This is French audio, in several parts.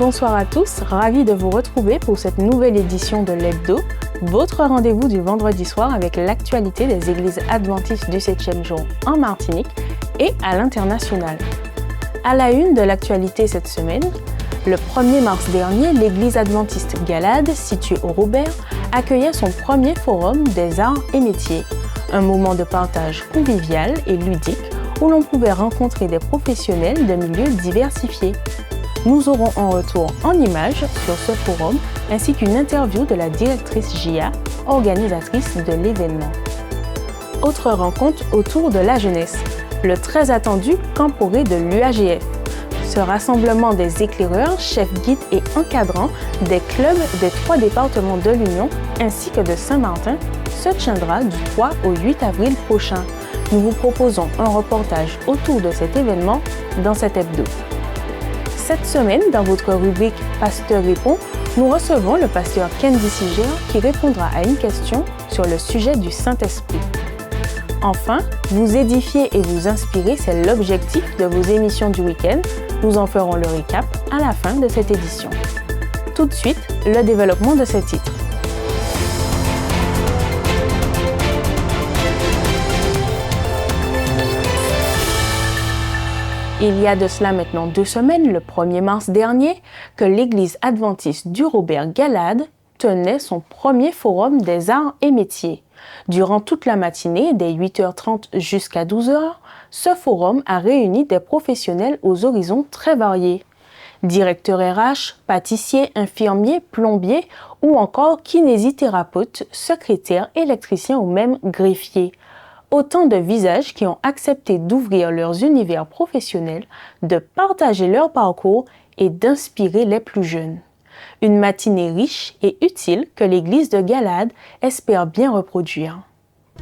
Bonsoir à tous, ravi de vous retrouver pour cette nouvelle édition de l'Hebdo, votre rendez-vous du vendredi soir avec l'actualité des églises adventistes du 7e jour en Martinique et à l'international. À la une de l'actualité cette semaine, le 1er mars dernier, l'église adventiste Galade, située au Robert, accueillait son premier forum des arts et métiers, un moment de partage convivial et ludique où l'on pouvait rencontrer des professionnels de milieux diversifiés. Nous aurons en retour en images sur ce forum ainsi qu'une interview de la directrice JA, organisatrice de l'événement. Autre rencontre autour de la jeunesse, le très attendu Camporé de l'UAGF. Ce rassemblement des éclaireurs, chefs guides et encadrants des clubs des 3 départements de l'Union ainsi que de Saint-Martin se tiendra du 3 au 8 avril prochain. Nous vous proposons un reportage autour de cet événement dans cet hebdo. Cette semaine, dans votre rubrique Pasteur répond, nous recevons le pasteur Kendi Siger qui répondra à une question sur le sujet du Saint-Esprit. Enfin, vous édifier et vous inspirer, c'est l'objectif de vos émissions du week-end. Nous en ferons le récap à la fin de cette édition. Tout de suite, le développement de ces titres. Il y a de cela maintenant 2 semaines, le 1er mars dernier, que l'église adventiste du Robert Galade tenait son premier forum des arts et métiers. Durant toute la matinée, dès 8h30 jusqu'à 12h, ce forum a réuni des professionnels aux horizons très variés. Directeurs RH, pâtissiers, infirmiers, plombiers ou encore kinésithérapeutes, secrétaires, électriciens ou même greffiers. Autant de visages qui ont accepté d'ouvrir leurs univers professionnels, de partager leur parcours et d'inspirer les plus jeunes. Une matinée riche et utile que l'église de Galade espère bien reproduire.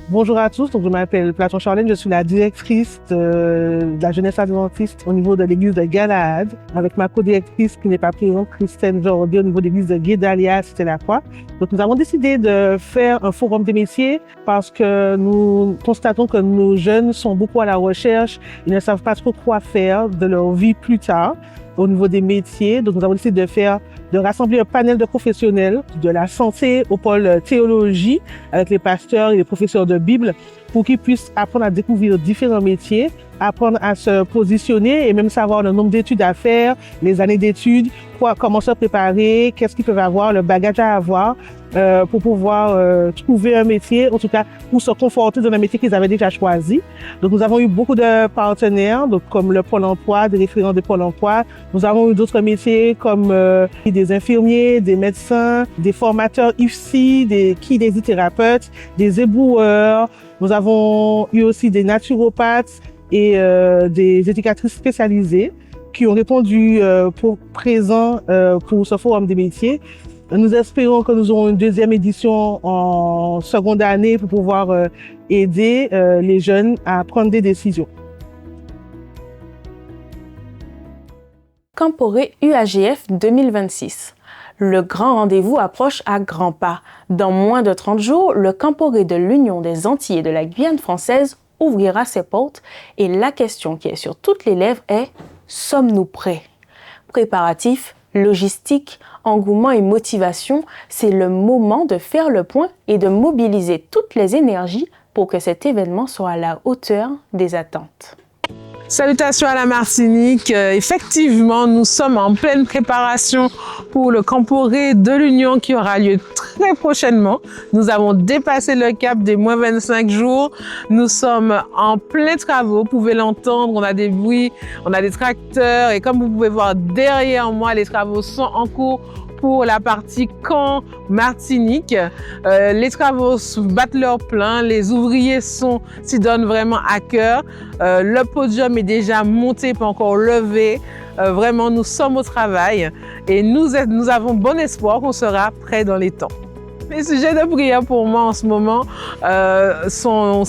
Bonjour à tous, donc je m'appelle Platon Charlène, je suis la directrice de la jeunesse adventiste au niveau de l'église de Galade, avec ma co-directrice qui n'est pas présente, Christine Jordi, au niveau de l'église de Guédalia, c'était la Croix. Donc nous avons décidé de faire un forum des métiers parce que nous constatons que nos jeunes sont beaucoup à la recherche, ils ne savent pas trop quoi faire de leur vie plus tard au niveau des métiers. Donc nous avons décidé de rassembler un panel de professionnels de la santé au pôle théologie avec les pasteurs et les professeurs de Bible pour qu'ils puissent apprendre à découvrir différents métiers, apprendre à se positionner et même savoir le nombre d'études à faire, les années d'études, comment se préparer, qu'est-ce qu'ils peuvent avoir, le bagage à avoir pour pouvoir trouver un métier, en tout cas pour se conforter dans un métier qu'ils avaient déjà choisi. Donc nous avons eu beaucoup de partenaires, donc comme le Pôle emploi, des référents de Pôle emploi. Nous avons eu d'autres métiers comme des infirmiers, des médecins, des formateurs IFSI, des kinésithérapeutes, des éboueurs. Nous avons eu aussi des naturopathes et des éducatrices spécialisées qui ont répondu pour présent pour ce forum des métiers. Nous espérons que nous aurons une deuxième édition en seconde année pour pouvoir aider les jeunes à prendre des décisions. Camporé UAGF 2026. Le grand rendez-vous approche à grands pas. Dans moins de 30 jours, le Camporé de l'Union des Antilles et de la Guyane française ouvrira ses portes et la question qui est sur toutes les lèvres est « Sommes-nous prêts ?» Préparatifs, logistique, engouement et motivation, c'est le moment de faire le point et de mobiliser toutes les énergies pour que cet événement soit à la hauteur des attentes. Salutations à la Martinique. Effectivement, nous sommes en pleine préparation pour le Camporé de l'Union qui aura lieu très prochainement. Nous avons dépassé le cap des moins 25 jours. Nous sommes en plein travaux. Vous pouvez l'entendre, on a des bruits, on a des tracteurs et comme vous pouvez voir derrière moi, les travaux sont en cours pour la partie camp Martinique. Les travaux battent leur plein, les ouvriers s'y donnent vraiment à cœur. Le podium est déjà monté, pas encore levé. Vraiment, nous sommes au travail et nous avons bon espoir qu'on sera prêt dans les temps. Les sujets de prière pour moi en ce moment sont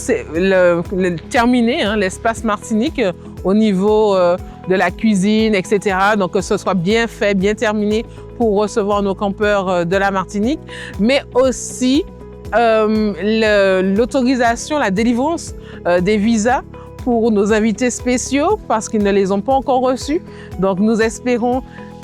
terminés, l'espace Martinique au niveau de la cuisine, etc. Donc que ce soit bien fait, bien terminé pour recevoir nos campeurs de la Martinique, mais aussi l'autorisation, la délivrance des visas pour nos invités spéciaux parce qu'ils ne les ont pas encore reçus. Donc nous espérons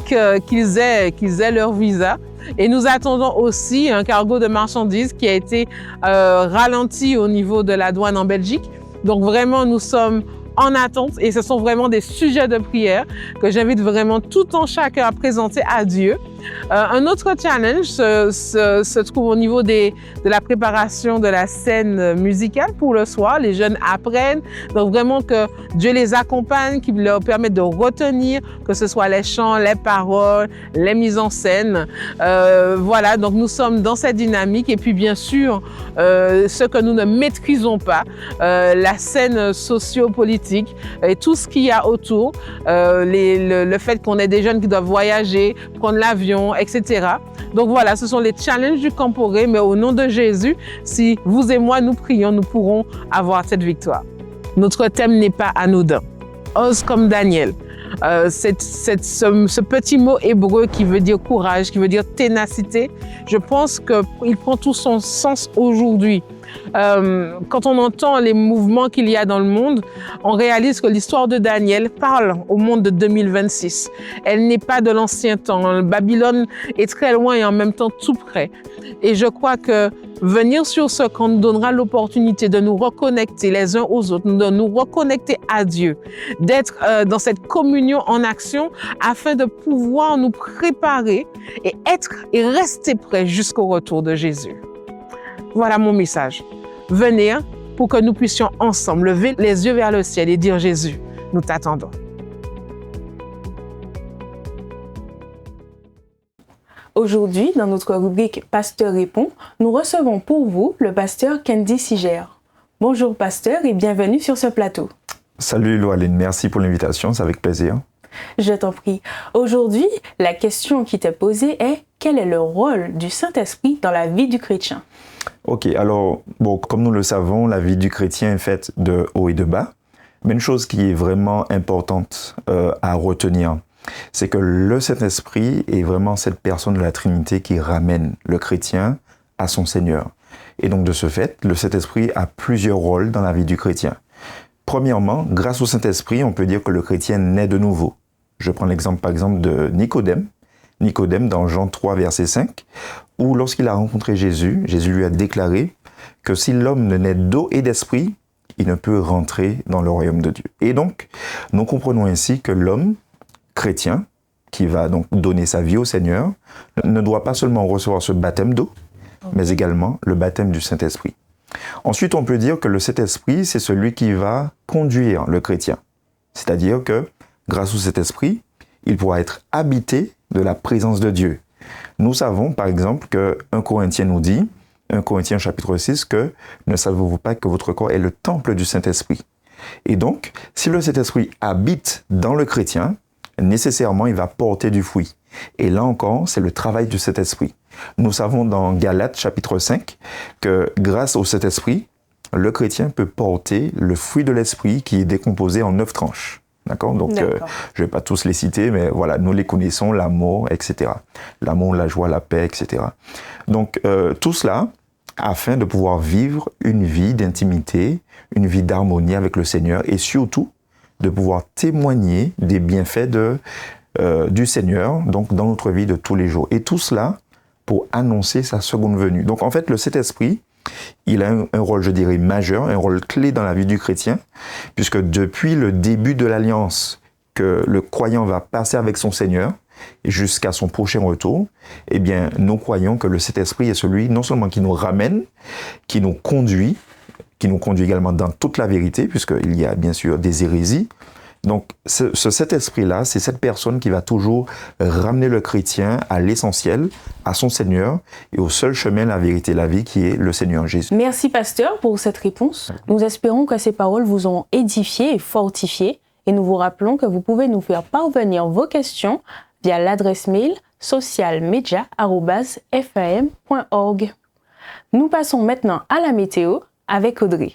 qu'ils aient leur visa. Et nous attendons aussi un cargo de marchandises qui a été ralenti au niveau de la douane en Belgique. Donc vraiment, nous sommes en attente et ce sont vraiment des sujets de prière que j'invite vraiment tout un chacun à présenter à Dieu. Un autre challenge se trouve au niveau de la préparation de la scène musicale pour le soir. Les jeunes apprennent, donc vraiment que Dieu les accompagne, qu'il leur permette de retenir, que ce soit les chants, les paroles, les mises en scène. Voilà, donc nous sommes dans cette dynamique et puis bien sûr, ce que nous ne maîtrisons pas, la scène socio-politique et tout ce qu'il y a autour, le fait qu'on ait des jeunes qui doivent voyager, prendre l'avion, etc. Donc voilà, ce sont les challenges du Camporé, mais au nom de Jésus, si vous et moi nous prions, nous pourrons avoir cette victoire. Notre thème n'est pas anodin. Ose comme Daniel. Ce petit mot hébreu qui veut dire courage, qui veut dire ténacité, je pense qu'il prend tout son sens aujourd'hui. Quand on entend les mouvements qu'il y a dans le monde, on réalise que l'histoire de Daniel parle au monde de 2026. Elle n'est pas de l'ancien temps. Babylone est très loin et en même temps tout près. Et je crois que venir sur ce camp nous donnera l'opportunité de nous reconnecter les uns aux autres, de nous reconnecter à Dieu, d'être dans cette communion en action afin de pouvoir nous préparer et être et rester prêts jusqu'au retour de Jésus. Voilà mon message. Venir pour que nous puissions ensemble lever les yeux vers le ciel et dire Jésus, nous t'attendons. Aujourd'hui, dans notre rubrique Pasteur répond, nous recevons pour vous le pasteur Kendi Sigère. Bonjour pasteur et bienvenue sur ce plateau. Salut Loaline, merci pour l'invitation, c'est avec plaisir. Je t'en prie. Aujourd'hui, la question qui t'est posée est quel est le rôle du Saint-Esprit dans la vie du chrétien? Ok, alors, comme nous le savons, la vie du chrétien est faite de haut et de bas. Mais une chose qui est vraiment importante à retenir, c'est que le Saint-Esprit est vraiment cette personne de la Trinité qui ramène le chrétien à son Seigneur. Et donc, de ce fait, le Saint-Esprit a plusieurs rôles dans la vie du chrétien. Premièrement, grâce au Saint-Esprit, on peut dire que le chrétien naît de nouveau. Je prends l'exemple, par exemple, de Nicodème. Nicodème, dans Jean 3, verset 5, où lorsqu'il a rencontré Jésus, Jésus lui a déclaré que si l'homme ne naît d'eau et d'esprit, il ne peut rentrer dans le royaume de Dieu. Et donc, nous comprenons ainsi que l'homme chrétien, qui va donc donner sa vie au Seigneur, ne doit pas seulement recevoir ce baptême d'eau, mais également le baptême du Saint-Esprit. Ensuite, on peut dire que le Saint-Esprit, c'est celui qui va conduire le chrétien. C'est-à-dire que, grâce au Saint-Esprit, il pourra être habité de la présence de Dieu. Nous savons, par exemple, que 1 Corinthiens nous dit, 1 Corinthiens chapitre 6, que ne savez-vous pas que votre corps est le temple du Saint-Esprit. Et donc, si le Saint-Esprit habite dans le chrétien, nécessairement, il va porter du fruit. Et là encore, c'est le travail du Saint-Esprit. Nous savons dans Galates chapitre 5 que grâce au Saint-Esprit, le chrétien peut porter le fruit de l'Esprit qui est décomposé en 9 tranches. D'accord? Donc, je ne vais pas tous les citer, mais voilà, nous les connaissons, l'amour, etc. L'amour, la joie, la paix, etc. Donc, tout cela afin de pouvoir vivre une vie d'intimité, une vie d'harmonie avec le Seigneur et surtout de pouvoir témoigner des bienfaits du Seigneur, donc dans notre vie de tous les jours. Et tout cela pour annoncer sa seconde venue. Donc, en fait, le Saint-Esprit, il a un rôle, je dirais, majeur, un rôle clé dans la vie du chrétien, puisque depuis le début de l'alliance que le croyant va passer avec son Seigneur, jusqu'à son prochain retour, eh bien, nous croyons que le Saint-Esprit est celui, non seulement qui nous ramène, qui nous conduit également dans toute la vérité, puisqu'il y a bien sûr des hérésies. Donc, cet esprit-là, c'est cette personne qui va toujours ramener le chrétien à l'essentiel, à son Seigneur et au seul chemin, la vérité, la vie, qui est le Seigneur Jésus. Merci, pasteur, pour cette réponse. Nous espérons que ces paroles vous ont édifié et fortifié. Et nous vous rappelons que vous pouvez nous faire parvenir vos questions via l'adresse mail socialmedia@fam.org. Nous passons maintenant à la météo avec Audrey.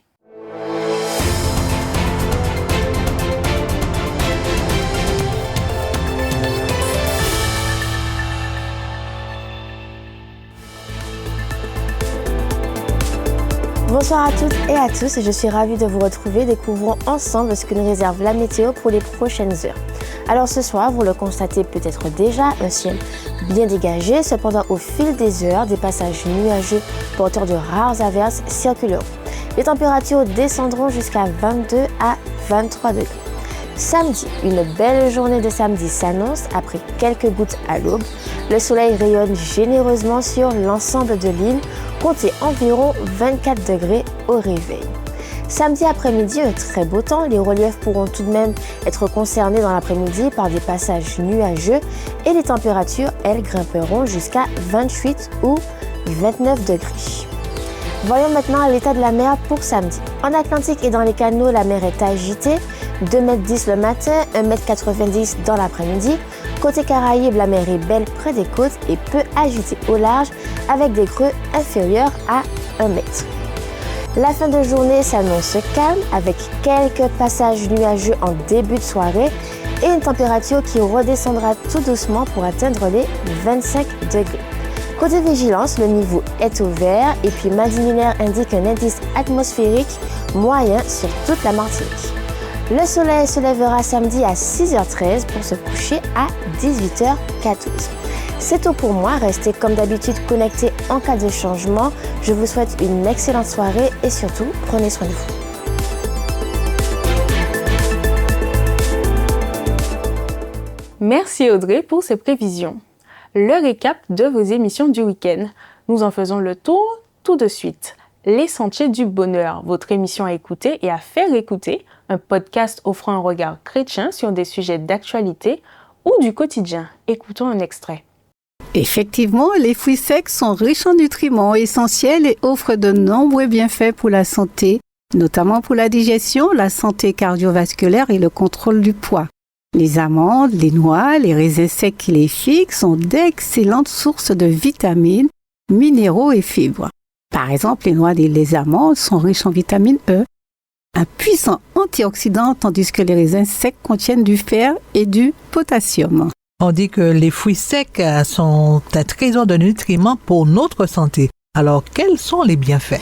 Bonsoir à toutes et à tous, je suis ravie de vous retrouver. Découvrons ensemble ce que nous réserve la météo pour les prochaines heures. Alors ce soir, vous le constatez peut-être déjà, un ciel bien dégagé. Cependant, au fil des heures, des passages nuageux porteurs de rares averses circuleront. Les températures descendront jusqu'à 22 à 23 degrés. Samedi, une belle journée de samedi s'annonce après quelques gouttes à l'aube. Le soleil rayonne généreusement sur l'ensemble de l'île, comptez environ 24 degrés au réveil. Samedi après-midi, un très beau temps, les reliefs pourront tout de même être concernés dans l'après-midi par des passages nuageux et les températures, elles, grimperont jusqu'à 28 ou 29 degrés. Voyons maintenant l'état de la mer pour samedi. En Atlantique et dans les canaux, la mer est agitée, 2,10 m le matin, 1,90 m dans l'après-midi. Côté Caraïbes, la mer est belle près des côtes et peu agitée au large avec des creux inférieurs à 1 m. La fin de journée s'annonce calme avec quelques passages nuageux en début de soirée et une température qui redescendra tout doucement pour atteindre les 25 degrés. Côté vigilance, le niveau est au vert et puis Madinilaire indique un indice atmosphérique moyen sur toute la Martinique. Le soleil se lèvera samedi à 6h13 pour se coucher à 18h14. C'est tout pour moi, restez comme d'habitude connectés en cas de changement. Je vous souhaite une excellente soirée et surtout, prenez soin de vous. Merci Audrey pour ces prévisions. Le récap de vos émissions du week-end. Nous en faisons le tour tout de suite. Les Sentiers du Bonheur, votre émission à écouter et à faire écouter, un podcast offrant un regard chrétien sur des sujets d'actualité ou du quotidien. Écoutons un extrait. Effectivement, les fruits secs sont riches en nutriments essentiels et offrent de nombreux bienfaits pour la santé, notamment pour la digestion, la santé cardiovasculaire et le contrôle du poids. Les amandes, les noix, les raisins secs et les figues sont d'excellentes sources de vitamines, minéraux et fibres. Par exemple, les noix et les amandes sont riches en vitamine E, un puissant antioxydant, tandis que les raisins secs contiennent du fer et du potassium. On dit que les fruits secs sont un trésor de nutriments pour notre santé. Alors, quels sont les bienfaits?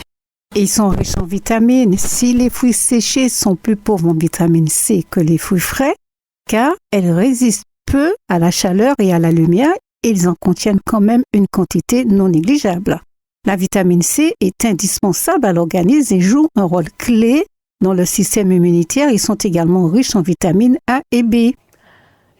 Ils sont riches en vitamines. Si les fruits séchés sont plus pauvres en vitamine C que les fruits frais, car elles résistent peu à la chaleur et à la lumière, ils en contiennent quand même une quantité non négligeable. La vitamine C est indispensable à l'organisme et joue un rôle clé dans le système immunitaire. Ils sont également riches en vitamines A et B.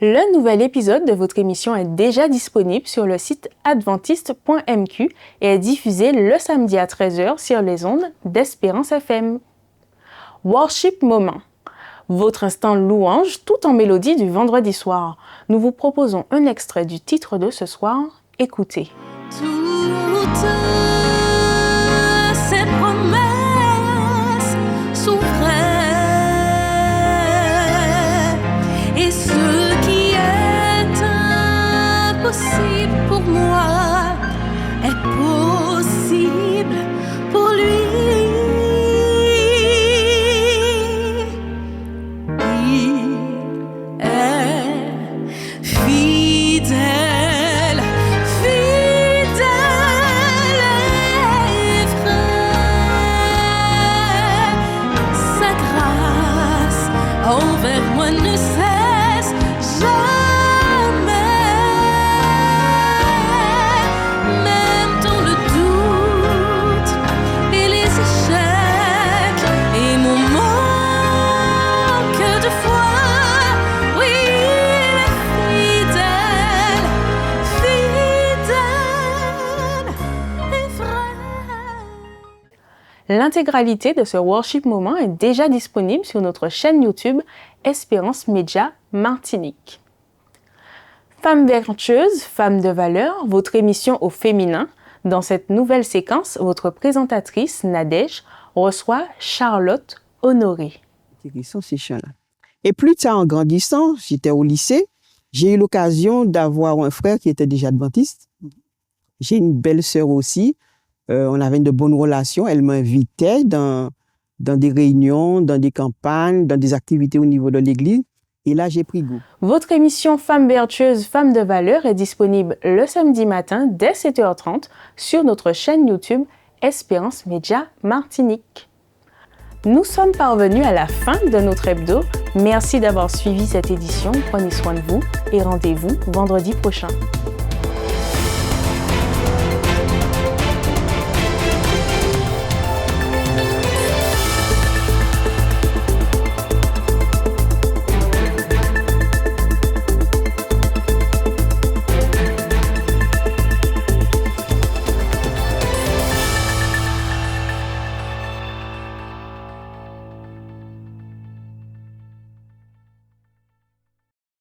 Le nouvel épisode de votre émission est déjà disponible sur le site adventiste.mq et est diffusé le samedi à 13h sur les ondes d'Espérance FM. Worship Moment. Votre instant louange tout en mélodie du vendredi soir. Nous vous proposons un extrait du titre de ce soir. Écoutez. Toutes ces promesses sont vraies et ce qui est impossible pour moi est possible pour lui. L'intégralité de ce Worship Moment est déjà disponible sur notre chaîne YouTube Espérance Média Martinique. Femmes vertueuses, femmes de valeur, votre émission au féminin. Dans cette nouvelle séquence, votre présentatrice, Nadège, reçoit Charlotte Honoré. Et plus tard, en grandissant, j'étais au lycée, j'ai eu l'occasion d'avoir un frère qui était déjà adventiste. J'ai une belle sœur aussi. On avait de bonnes relations. Elle m'invitait dans des réunions, dans des campagnes, dans des activités au niveau de l'église. Et là, j'ai pris goût. Votre émission Femmes vertueuses, femmes de valeur est disponible le samedi matin dès 7h30 sur notre chaîne YouTube Espérance Média Martinique. Nous sommes parvenus à la fin de notre hebdo. Merci d'avoir suivi cette édition. Prenez soin de vous et rendez-vous vendredi prochain.